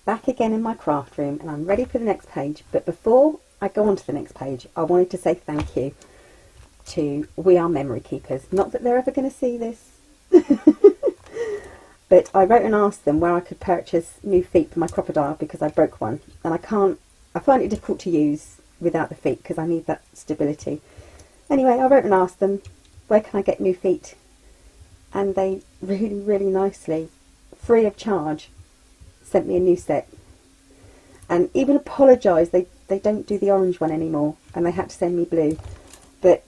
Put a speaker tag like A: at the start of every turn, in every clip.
A: back again in my craft room and I'm ready for the next page. But before I go on to the next page, I wanted to say thank you to We Are Memory Keepers. Not that they're ever going to see this. But I wrote and asked them where I could purchase new feet for my crocodile because I broke one. And I find it difficult to use without the feet because I need that stability. Anyway, I wrote and asked them, where can I get new feet? And they really, really nicely, free of charge, sent me a new set. And even apologised, they don't do the orange one anymore and they had to send me blue. But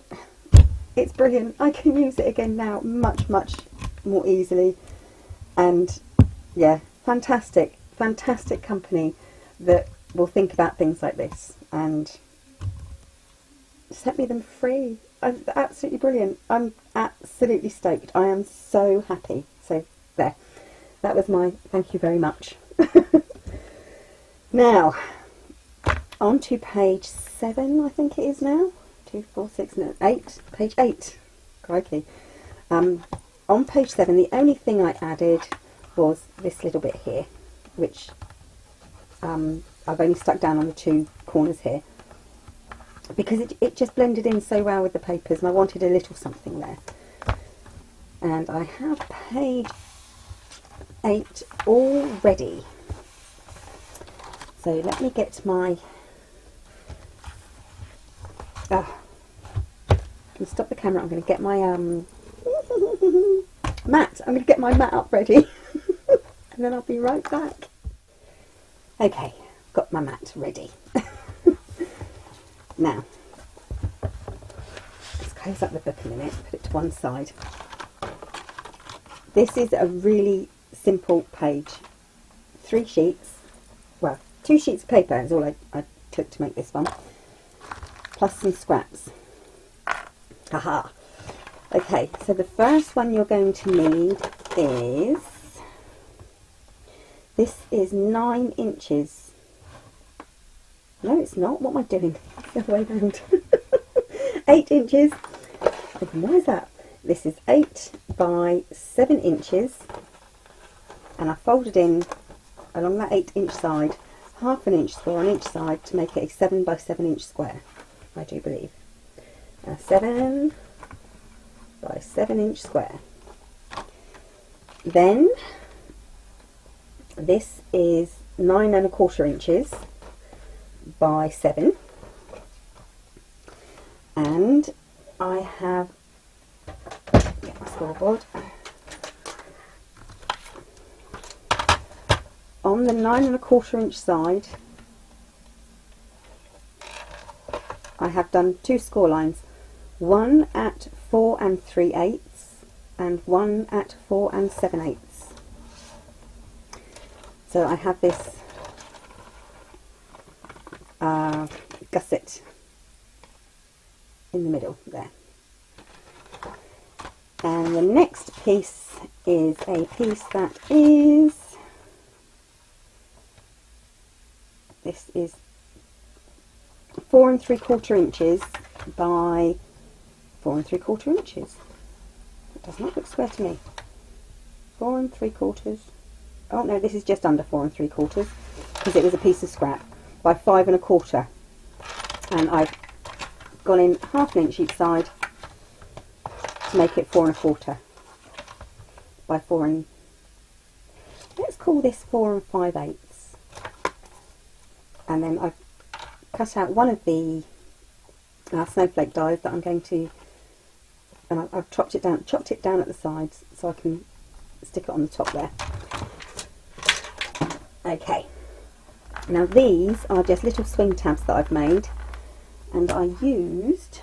A: it's brilliant. I can use it again now much, much more easily. And yeah, fantastic company that will think about things like this and sent me them free. Absolutely brilliant. I'm absolutely stoked. I am so happy. So there, that was my thank you very much. Now on to page 7, I think it is now. 2, 4, 6, 8. Page 8. Crikey. On page 7, the only thing I added was this little bit here, which I've only stuck down on the 2 corners here because it just blended in so well with the papers and I wanted a little something there. And I have page 8 all ready. So let me get my... can stop the camera. I'm going to get my mat. I'm going to get my mat up ready and then I'll be right back. Okay, got my mat ready. Now, let's close up the book a minute, put it to one side. This is a really simple page. 3 sheets, well, 2 sheets of paper is all I took to make this one, plus some scraps. Haha. Okay, so the first one you're going to need is, this is 9 inches. No, it's not. What am I doing? It's the other way around. 8 inches. Why is that? This is 8 by 7 inches. And I folded in along that 8-inch side, half an inch square on each side to make it a 7 by 7 inch square, I do believe. A 7 by 7 inch square. Then this is 9 1/4 inches by 7, and I have, get my scoreboard, on the 9 1/4 inch side I have done 2 score lines, one at 4 3/8 and one at 4 7/8. So I have this gusset in the middle there. And the next piece is a piece that is, this is 4 3/4 inches by 4 3/4 inches. It does not look square to me. 4 3/4. Oh no, this is just under 4 3/4 because it was a piece of scrap, by 5 1/4. And I've gone in half an inch each side to make it 4 1/4 by 4 and, let's call this 4 5/8. And then I've cut out one of the snowflake dies that I'm going to, and I've chopped it down at the sides so I can stick it on the top there. Okay, now these are just little swing tabs that I've made, and I used,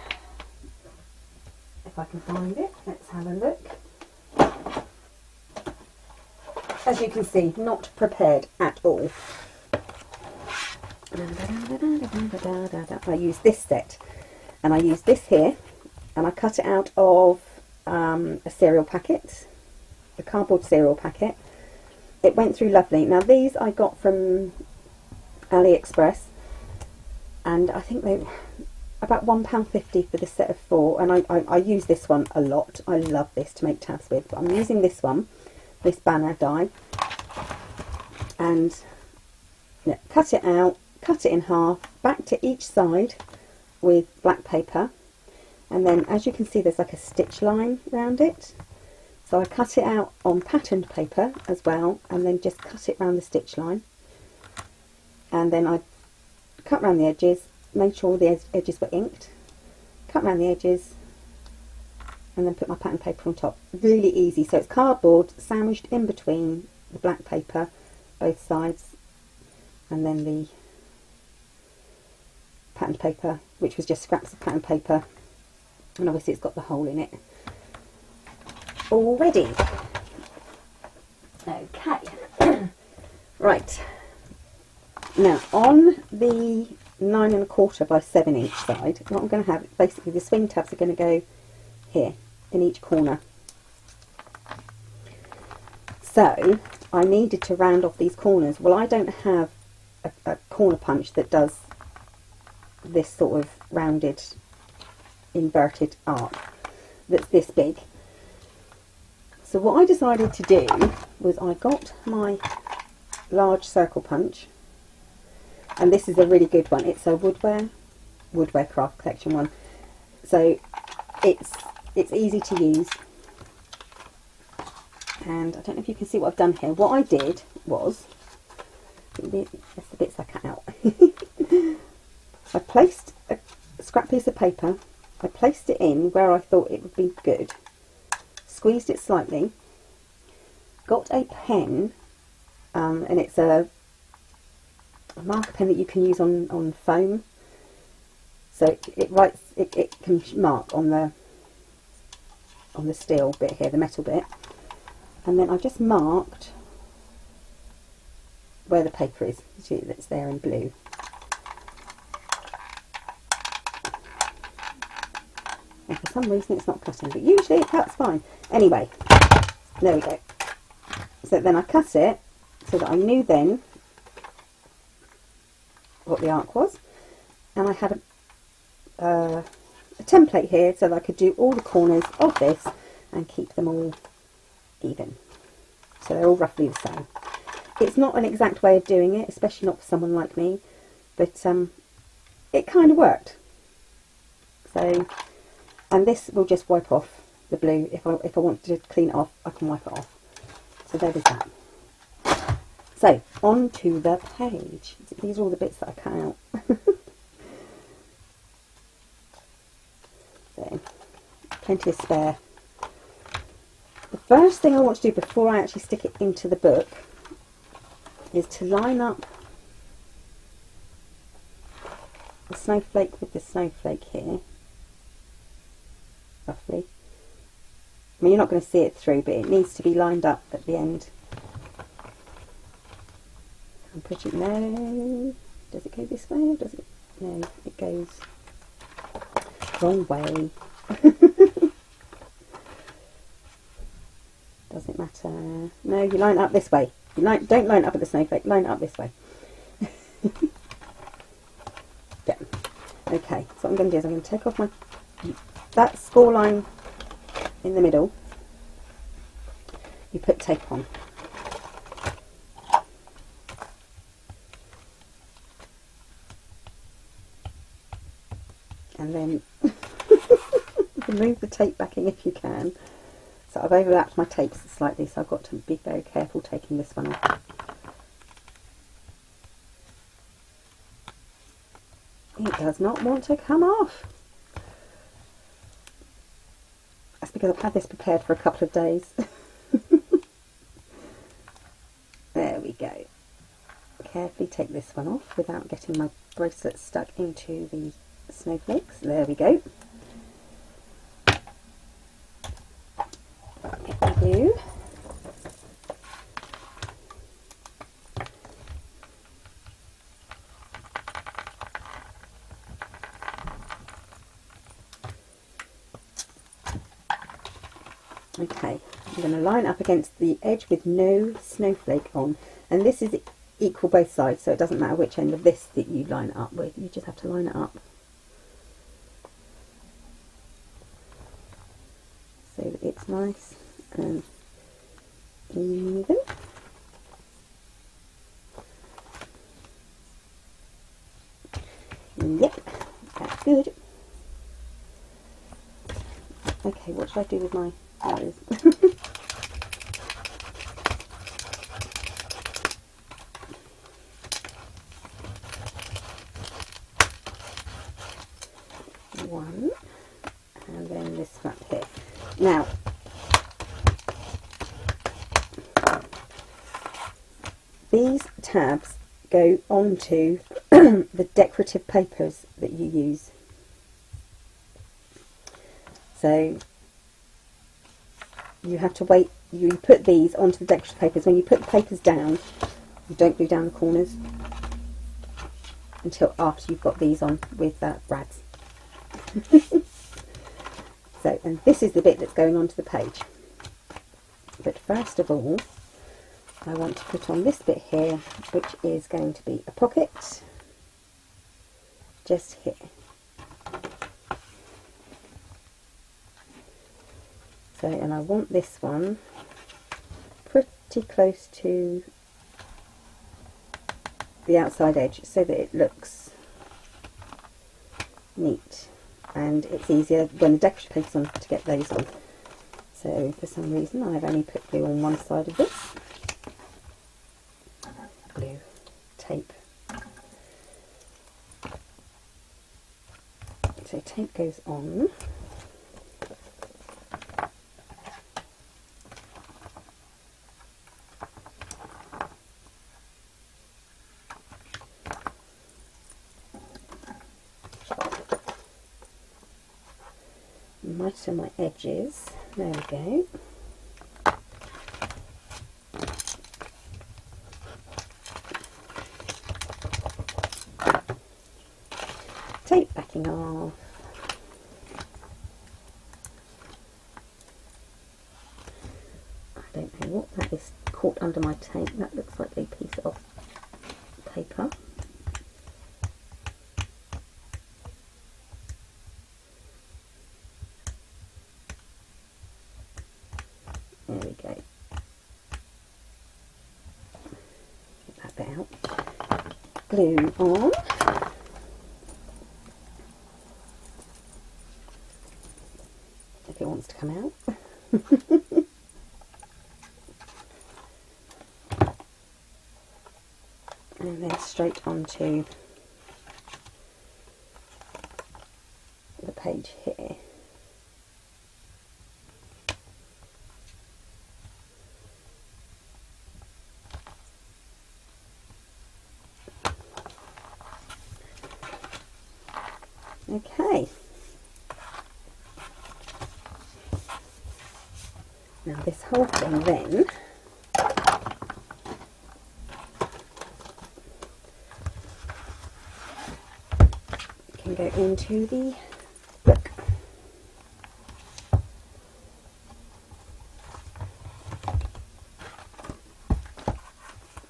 A: if I can find it, let's have a look. As you can see, not prepared at all. I used this set, and I used this here, and I cut it out of a cereal packet, a cardboard cereal packet. It went through lovely. Now these I got from AliExpress, and I think they about £1.50 for the set of 4, and I use this one a lot. I love this to make tabs with, but I'm using this one, this banner die, and Yeah, cut it out, cut it in half, back to each side with black paper, and then as you can see there's like a stitch line around it. So I cut it out on patterned paper as well, and then just cut it round the stitch line. And then I cut round the edges, made sure the edges were inked, cut round the edges, and then put my pattern paper on top. Really easy. So it's cardboard sandwiched in between the black paper, both sides, and then the pattern paper, which was just scraps of pattern paper, and obviously it's got the hole in it already. Okay. Right. Now on the 9 1/4 by 7 inch side, what I'm going to have, basically the swing tabs are going to go here in each corner. So I needed to round off these corners. Well, I don't have a corner punch that does this sort of rounded inverted arc that's this big. So what I decided to do was I got my large circle punch, and this is a really good one. It's a Woodware Craft Collection one. So it's easy to use, and I don't know if you can see what I've done here. What I did was, that's the bits I cut out. I placed a scrap piece of paper, I placed it in where I thought it would be good, squeezed it slightly, got a pen, and it's a marker pen that you can use on foam, so it can mark on the steel bit here, the metal bit, and then I just marked where the paper is. See, that's there in blue. And for some reason it's not cutting, but usually it cuts fine. Anyway, there we go. So then I cut it so that I knew then what the arc was, and I had a template here so that I could do all the corners of this and keep them all even, so they're all roughly the same. It's not an exact way of doing it, especially not for someone like me, but it kind of worked. So, and this will just wipe off the blue. If I want to clean it off, I can wipe it off. So there is that. So on to the page. These are all the bits that I cut out. So plenty of spare. The first thing I want to do before I actually stick it into the book is to line up the snowflake with the snowflake here, roughly. I mean, you're not going to see it through, but it needs to be lined up at the end. I'm pretty, no, does it go this way or does it, no, it goes wrong way. Doesn't matter. No, you line it up this way. Don't line it up at the snowflake, line it up this way. Yeah. Okay, so what I'm going to do is I'm going to take off that score line in the middle. You put tape on. And then remove the tape backing if you can. So I've overlapped my tapes slightly, so I've got to be very careful taking this one off. It does not want to come off. That's because I've had this prepared for a couple of days. There we go. Carefully take this one off without getting my bracelet stuck into the snowflakes. There we go. Get my glue. Okay, I'm going to line up against the edge with no snowflake on, and this is equal both sides, so it doesn't matter which end of this that you line it up with, you just have to line it up so that it's nice and even. Yep, that's good. Okay, what should I do with my arrows? One, and then this flap here. Now, these tabs go onto the decorative papers that you use. So you have to wait, you put these onto the decorative papers. When you put the papers down, you don't glue down the corners until after you've got these on with brads. So, and this is the bit that's going onto the page. But first of all, I want to put on this bit here, which is going to be a pocket, just here. So, and I want this one pretty close to the outside edge so that it looks neat, and it's easier when the decorative paper's on to get those on. So for some reason I've only put glue on one side of this. Glue, tape. So tape goes on. Mitre my edges. There we go. Tape backing off. I don't know what that is caught under my tape. That looks like a piece of paper. There we go. Get that bit out. Glue on. If it wants to come out. And then straight onto the page here. Okay. Now this whole thing then can go into the book.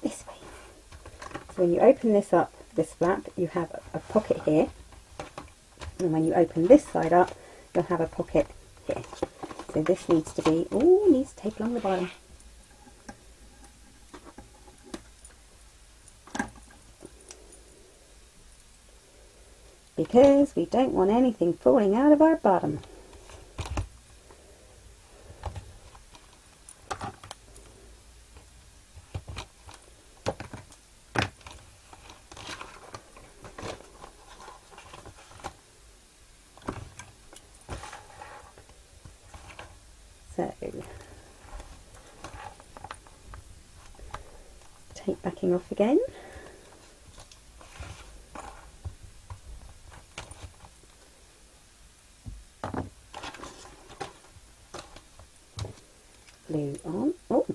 A: This way. So when you open this up, this flap, you have a pocket here. And when you open this side up, you'll have a pocket here. So this needs to be, needs tape along the bottom. Because we don't want anything falling out of our bottom. So, tape backing off again. Glue on. Oh,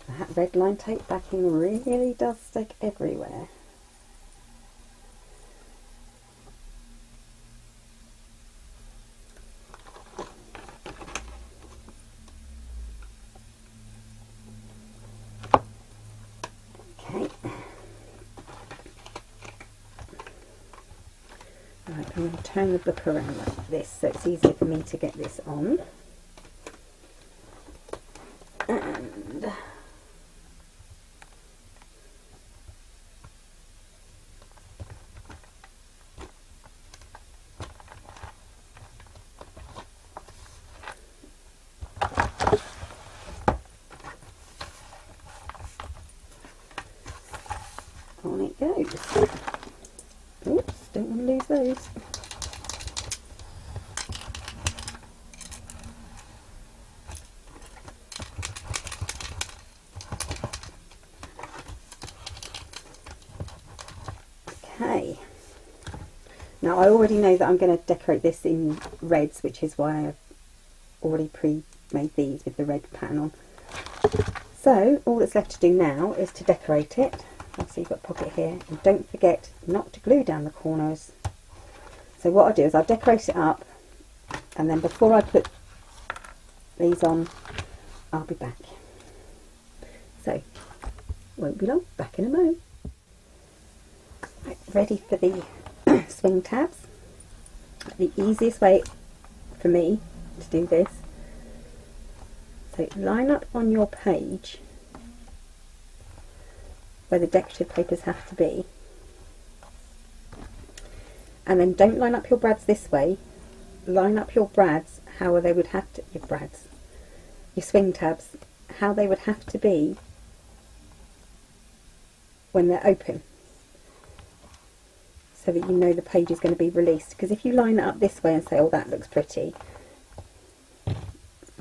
A: that red line tape backing really does stick everywhere. Okay. Right, I'm going to turn the book around like this so it's easier for me to get this on. And Oops, don't want to lose those. Okay. Now I already know that I'm going to decorate this in reds, which is why I've already pre-made these with the red pattern on. So all that's left to do now is to decorate it. Obviously you've got a pocket here, and don't forget not to glue down the corners. So what I'll do is I'll decorate it up, and then before I put these on, I'll be back. So won't be long, back in a moment. Right, ready for the swing tabs. The easiest way for me to do this, so line up on your page where the decorative papers have to be, and then don't line up your brads this way, line up your brads how they would have to, your swing tabs, how they would have to be when they're open, so that you know the page is going to be released. Because if you line it up this way and say, oh, that looks pretty,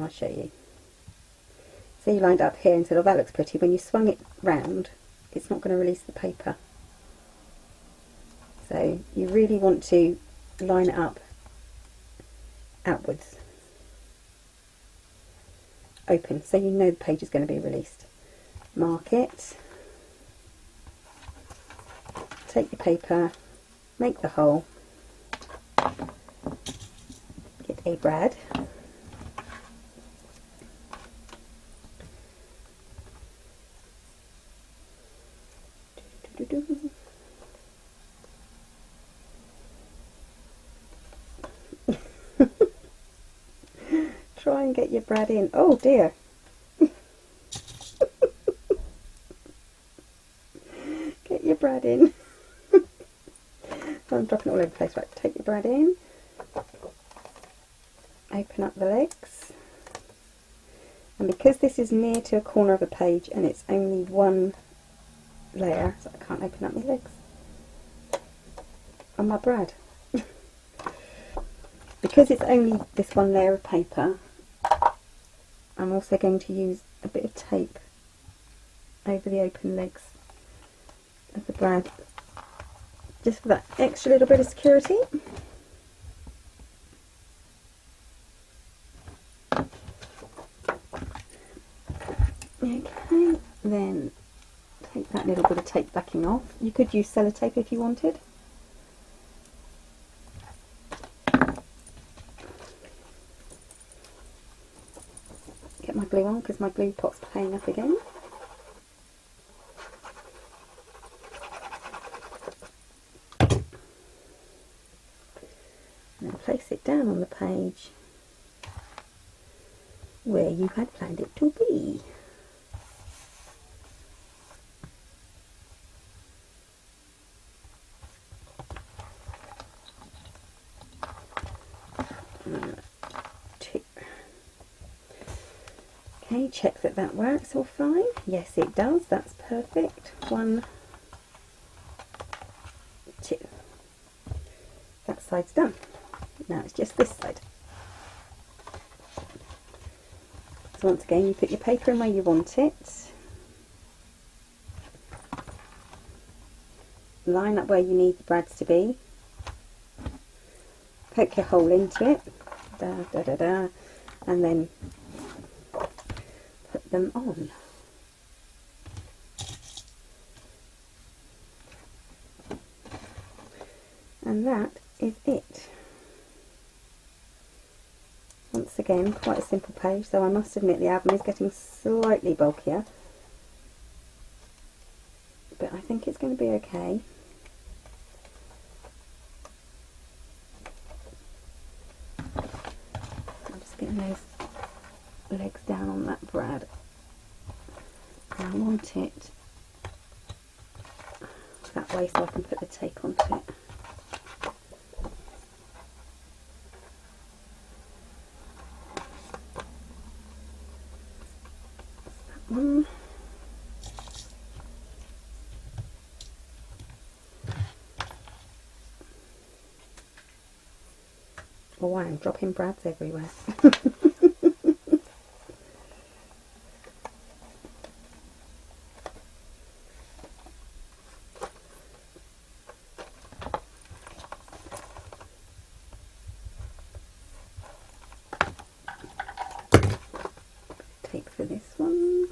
A: I'll show you. So you lined up here and said, oh, that looks pretty. When you swung it round, it's not going to release the paper. So you really want to line it up outwards, open, so you know the page is going to be released. Mark it, take your paper, make the hole, get a brad, try and get your brad in. Oh dear. Get your brad in. I'm dropping it all over the place. Right, take your brad in, open up the legs, and because this is near to a corner of a page and it's only one layer, so I can't open up my legs on my brad. Because it's only this one layer of paper, I'm also going to use a bit of tape over the open legs of the brad, just for that extra little bit of security. Okay, then take that little bit of tape backing off. You could use sellotape if you wanted. Get my glue on because my glue pot's playing up again. And then place it down on the page where you had planned it to be. Okay, check that that works all fine. Yes, it does. That's perfect. 1, 2. That side's done. Now it's just this side. So once again, you put your paper in where you want it. Line up where you need the brads to be. Poke your hole into it. Da, da, da, da. And then put them on. And that is it. Once again, quite a simple page, so I must admit the album is getting slightly bulkier, but I think it's going to be okay. I'm just getting those legs down on that brad. I want it that way so I can put the tape onto it. Oh, I am dropping brads everywhere. Tape for this one.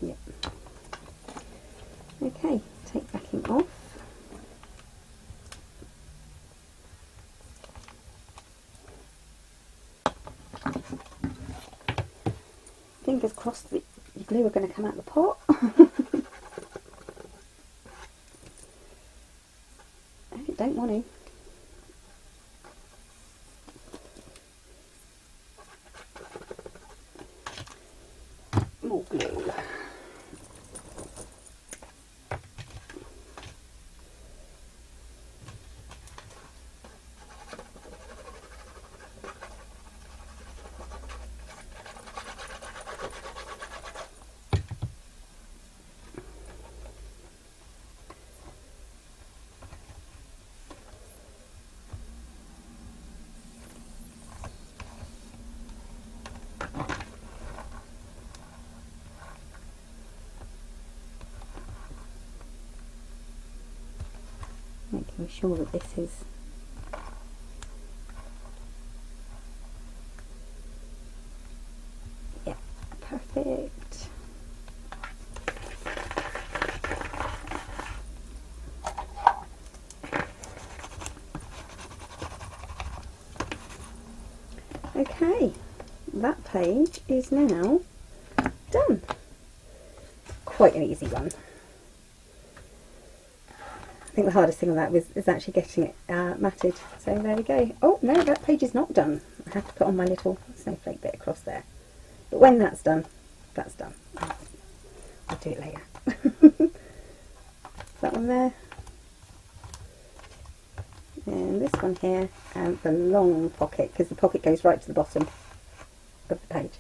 A: Yep. Okay, tape backing off. Fingers crossed that the glue are going to come out the pot. I don't want to. More glue. Making sure that this is perfect. Okay, that page is now done. Quite an easy one. I think the hardest thing on that is actually getting it matted. So there we go. Oh no, that page is not done. I have to put on my little snowflake bit across there. But when that's done, that's done. I'll do it later. That one there. And this one here, and the long pocket, because the pocket goes right to the bottom of the page.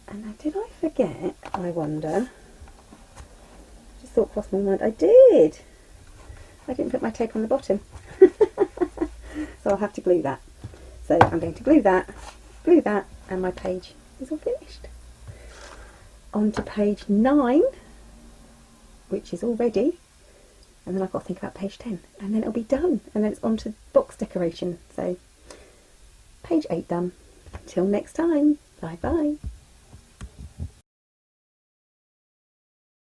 A: And now, did I forget, I wonder? Just thought crossed my mind. I did! I didn't put my tape on the bottom. So I'll have to glue that. So I'm going to glue that, and my page is all finished. On to page 9, which is all ready. And then I've got to think about page 10, and then it'll be done. And then it's on to box decoration. So page 8 done. Until next time, bye bye.